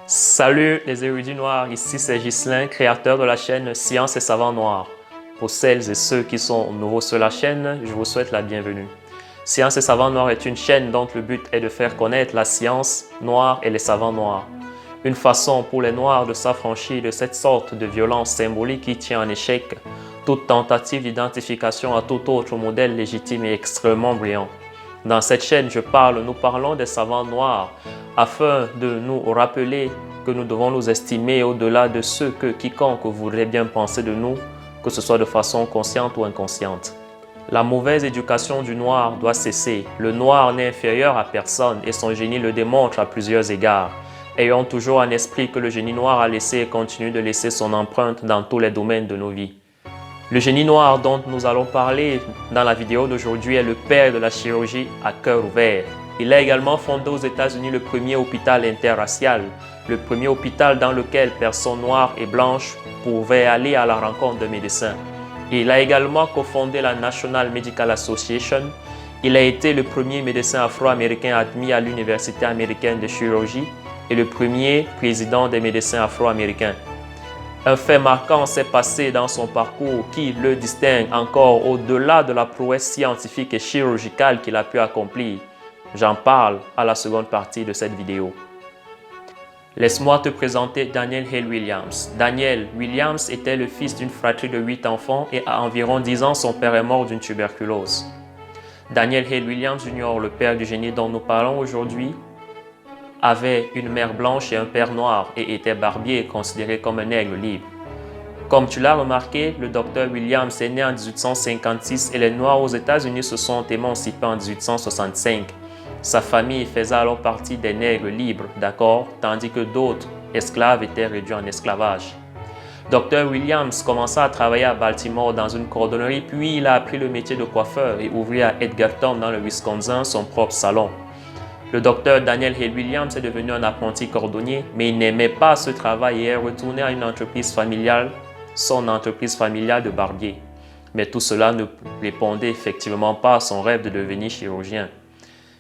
Salut les érudits noirs, ici c'est Ghislain, créateur de la chaîne Science et Savants Noirs. Pour celles et ceux qui sont nouveaux sur la chaîne, je vous souhaite la bienvenue. Science et Savants Noirs est une chaîne dont le but est de faire connaître la science noire et les savants noirs. Une façon pour les noirs de s'affranchir de cette sorte de violence symbolique qui tient en échec toute tentative d'identification à tout autre modèle légitime et extrêmement brillant. Dans cette chaîne, nous parlons des savants noirs afin de nous rappeler que nous devons nous estimer au-delà de ce que quiconque voudrait bien penser de nous, que ce soit de façon consciente ou inconsciente. La mauvaise éducation du noir doit cesser. Le noir n'est inférieur à personne et son génie le démontre à plusieurs égards. Ayons toujours en esprit que le génie noir a laissé et continue de laisser son empreinte dans tous les domaines de nos vies. Le génie noir dont nous allons parler dans la vidéo d'aujourd'hui est le père de la chirurgie à cœur ouvert. Il a également fondé aux États-Unis le premier hôpital interracial, le premier hôpital dans lequel personnes noires et blanches pouvaient aller à la rencontre de médecins. Il a également cofondé la National Medical Association. Il a été le premier médecin afro-américain admis à l'Université américaine de chirurgie et le premier président des médecins afro-américains. Un fait marquant s'est passé dans son parcours qui le distingue encore au-delà de la prouesse scientifique et chirurgicale qu'il a pu accomplir. J'en parle à la seconde partie de cette vidéo. Laisse-moi te présenter Daniel Hale Williams. Daniel Williams était le fils d'une fratrie de 8 enfants et à environ 10 ans, son père est mort d'une tuberculose. Daniel Hale Williams Jr., le père du génie dont nous parlons aujourd'hui, avait une mère blanche et un père noir et était barbier, considéré comme un nègre libre. Comme tu l'as remarqué, le docteur Williams est né en 1856 et les Noirs aux États-Unis se sont émancipés en 1865. Sa famille faisait alors partie des nègres libres, d'accord, tandis que d'autres esclaves étaient réduits en esclavage. Dr. Williams commença à travailler à Baltimore dans une cordonnerie, puis il a appris le métier de coiffeur et ouvrit à Edgerton dans le Wisconsin son propre salon. Le docteur Daniel Hale Williams est devenu un apprenti cordonnier, mais il n'aimait pas ce travail et est retourné à une entreprise familiale, son entreprise familiale de barbier. Mais tout cela ne répondait effectivement pas à son rêve de devenir chirurgien.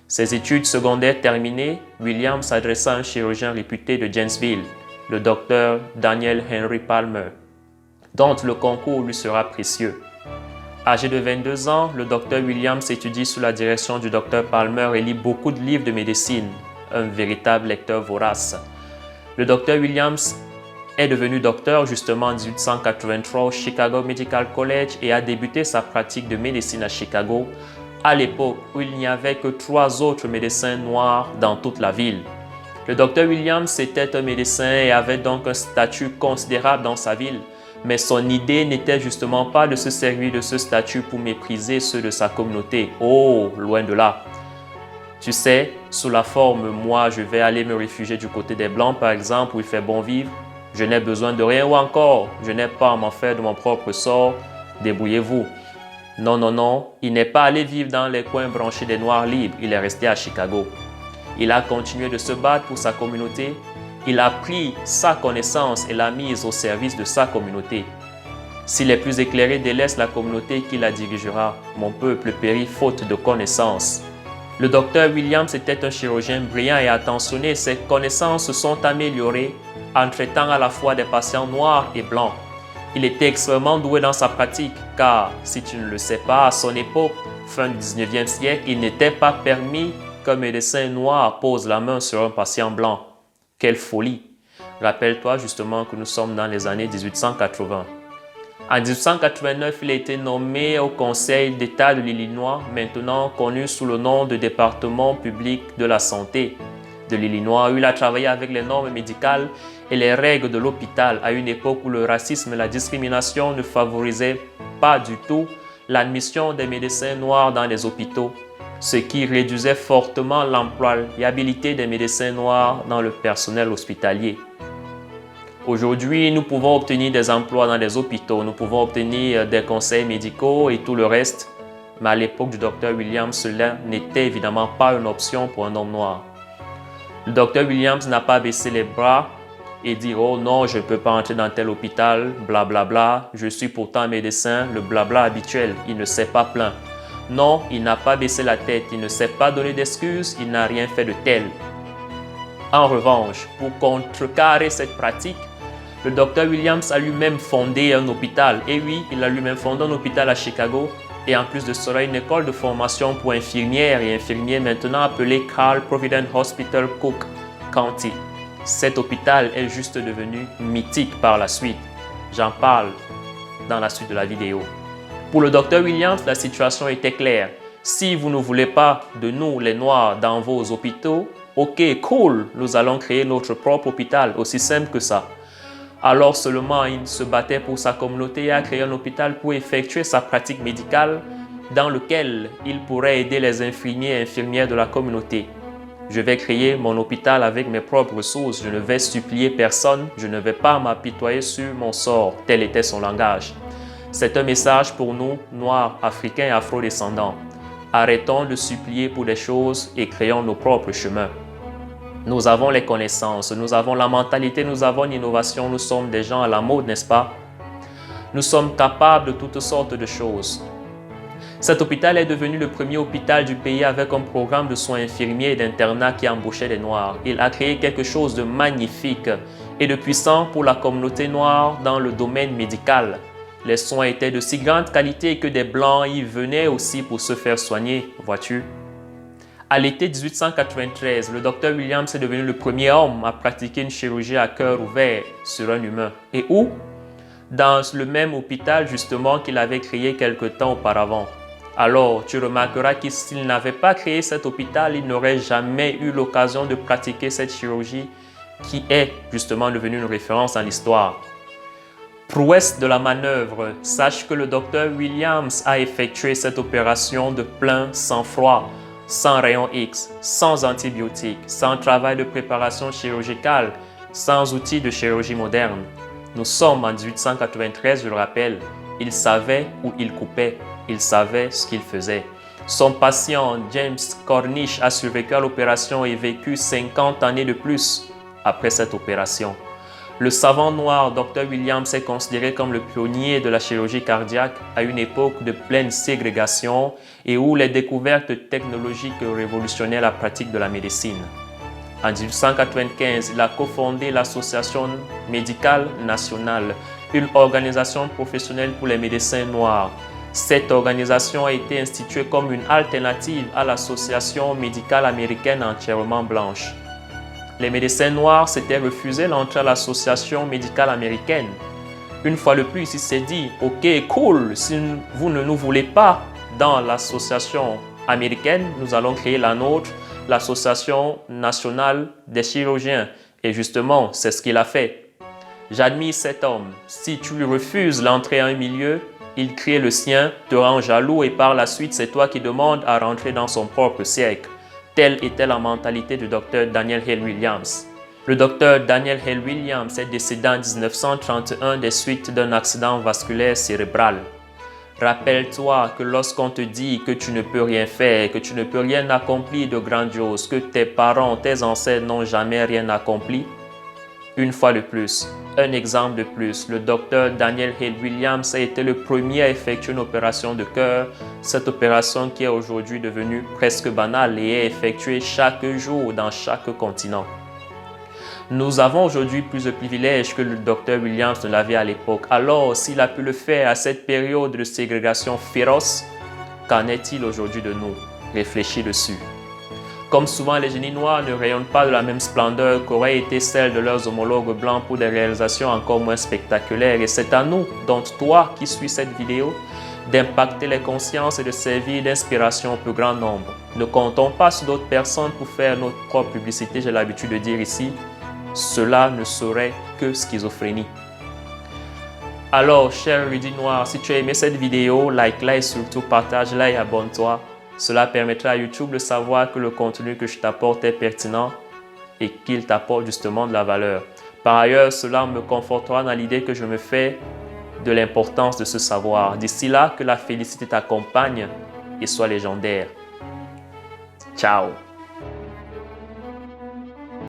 Ses études secondaires terminées, Williams s'adressa à un chirurgien réputé de Janesville, le docteur Daniel Henry Palmer, dont le concours lui sera précieux. Âgé de 22 ans, le docteur Williams étudie sous la direction du docteur Palmer et lit beaucoup de livres de médecine, un véritable lecteur vorace. Le docteur Williams est devenu docteur justement en 1883 au Chicago Medical College et a débuté sa pratique de médecine à Chicago, à l'époque où il n'y avait que 3 autres médecins noirs dans toute la ville. Le docteur Williams était un médecin et avait donc un statut considérable dans sa ville. Mais son idée n'était justement pas de se servir de ce statut pour mépriser ceux de sa communauté. Oh, loin de là. Tu sais, sous la forme « moi, je vais aller me réfugier du côté des Blancs, par exemple, où il fait bon vivre, je n'ai besoin de rien ou encore, je n'ai pas à m'en faire de mon propre sort, débrouillez-vous ». Non, non, non, il n'est pas allé vivre dans les coins branchés des Noirs libres, il est resté à Chicago. Il a continué de se battre pour sa communauté. Il a pris sa connaissance et l'a mise au service de sa communauté. Si les plus éclairés délaissent la communauté qui la dirigera, mon peuple périt faute de connaissances. Le docteur Williams était un chirurgien brillant et attentionné. Ses connaissances se sont améliorées en traitant à la fois des patients noirs et blancs. Il était extrêmement doué dans sa pratique car, si tu ne le sais pas, à son époque, fin du 19e siècle, il n'était pas permis qu'un médecin noir pose la main sur un patient blanc. Quelle folie! Rappelle-toi justement que nous sommes dans les années 1880. En 1889, il a été nommé au Conseil d'État de l'Illinois, maintenant connu sous le nom de département public de la santé de l'Illinois, où il a travaillé avec les normes médicales et les règles de l'hôpital à une époque où le racisme et la discrimination ne favorisaient pas du tout l'admission des médecins noirs dans les hôpitaux, ce qui réduisait fortement l'employabilité des médecins noirs dans le personnel hospitalier. Aujourd'hui, nous pouvons obtenir des emplois dans les hôpitaux, nous pouvons obtenir des conseils médicaux et tout le reste, mais à l'époque du docteur Williams, cela n'était évidemment pas une option pour un homme noir. Le docteur Williams n'a pas baissé les bras et dit « Oh non, je ne peux pas entrer dans tel hôpital, blablabla, bla bla, je suis pourtant médecin », le blabla habituel, il ne s'est pas plaint. Non, il n'a pas baissé la tête, il ne s'est pas donné d'excuses, il n'a rien fait de tel. En revanche, pour contrecarrer cette pratique, le Dr Williams a lui-même fondé un hôpital. Et oui, il a lui-même fondé un hôpital à Chicago. Et en plus de cela, une école de formation pour infirmières et infirmiers maintenant appelée Carl Providence Hospital Cook County. Cet hôpital est juste devenu mythique par la suite. J'en parle dans la suite de la vidéo. Pour le Dr Williams, la situation était claire. Si vous ne voulez pas de nous, les Noirs, dans vos hôpitaux, ok, cool, nous allons créer notre propre hôpital, aussi simple que ça. Alors seulement, il se battait pour sa communauté et a créé un hôpital pour effectuer sa pratique médicale dans lequel il pourrait aider les infirmiers et infirmières de la communauté. Je vais créer mon hôpital avec mes propres ressources, je ne vais supplier personne, je ne vais pas m'apitoyer sur mon sort, tel était son langage. C'est un message pour nous, Noirs, Africains et Afro-descendants. Arrêtons de supplier pour des choses et créons nos propres chemins. Nous avons les connaissances, nous avons la mentalité, nous avons l'innovation, nous sommes des gens à la mode, n'est-ce pas? Nous sommes capables de toutes sortes de choses. Cet hôpital est devenu le premier hôpital du pays avec un programme de soins infirmiers et d'internat qui embauchait des Noirs. Il a créé quelque chose de magnifique et de puissant pour la communauté noire dans le domaine médical. Les soins étaient de si grande qualité que des Blancs y venaient aussi pour se faire soigner, vois-tu? À l'été 1893, le Dr Williams est devenu le premier homme à pratiquer une chirurgie à cœur ouvert sur un humain. Et où? Dans le même hôpital justement qu'il avait créé quelque temps auparavant. Alors, tu remarqueras que s'il n'avait pas créé cet hôpital, il n'aurait jamais eu l'occasion de pratiquer cette chirurgie qui est justement devenue une référence dans l'histoire. Prouesse de la manœuvre, sache que le Dr Williams a effectué cette opération de plein sang-froid, sans rayon X, sans antibiotiques, sans travail de préparation chirurgicale, sans outils de chirurgie moderne. Nous sommes en 1893, je le rappelle. Il savait où il coupait, il savait ce qu'il faisait. Son patient, James Cornish, a survécu à l'opération et vécu 50 années de plus après cette opération. Le savant noir Dr Williams est considéré comme le pionnier de la chirurgie cardiaque à une époque de pleine ségrégation et où les découvertes technologiques révolutionnaient la pratique de la médecine. En 1895, il a cofondé l'Association médicale nationale, une organisation professionnelle pour les médecins noirs. Cette organisation a été instituée comme une alternative à l'Association médicale américaine entièrement blanche. Les médecins noirs s'étaient refusés l'entrée à l'association médicale américaine. Une fois de plus, il s'est dit, ok, cool, si vous ne nous voulez pas dans l'association américaine, nous allons créer la nôtre, l'association nationale des chirurgiens. Et justement, c'est ce qu'il a fait. J'admire cet homme. Si tu lui refuses l'entrée à un milieu, il crée le sien, te rend jaloux et par la suite, c'est toi qui demandes à rentrer dans son propre cercle. Telle était la mentalité du Dr Daniel Hale Williams. Le Dr Daniel Hale Williams est décédé en 1931 des suites d'un accident vasculaire cérébral. Rappelle-toi que lorsqu'on te dit que tu ne peux rien faire, que tu ne peux rien accomplir de grandiose, que tes parents, tes ancêtres n'ont jamais rien accompli, une fois de plus, un exemple de plus, le Dr Daniel Hale Williams a été le premier à effectuer une opération de cœur, cette opération qui est aujourd'hui devenue presque banale et est effectuée chaque jour dans chaque continent. Nous avons aujourd'hui plus de privilèges que le Dr Williams ne l'avait à l'époque. Alors, s'il a pu le faire à cette période de ségrégation féroce, qu'en est-il aujourd'hui de nous? Réfléchis dessus. Comme souvent, les génies noirs ne rayonnent pas de la même splendeur qu'aurait été celle de leurs homologues blancs pour des réalisations encore moins spectaculaires. Et c'est à nous, donc toi qui suis cette vidéo, d'impacter les consciences et de servir d'inspiration au plus grand nombre. Ne comptons pas sur d'autres personnes pour faire notre propre publicité, j'ai l'habitude de dire ici. Cela ne serait que schizophrénie. Alors, cher érudit noir, si tu as aimé cette vidéo, like-la et surtout partage-la et abonne-toi. Cela permettra à YouTube de savoir que le contenu que je t'apporte est pertinent et qu'il t'apporte justement de la valeur. Par ailleurs, cela me confortera dans l'idée que je me fais de l'importance de ce savoir. D'ici là, que la félicité t'accompagne et soit légendaire. Ciao!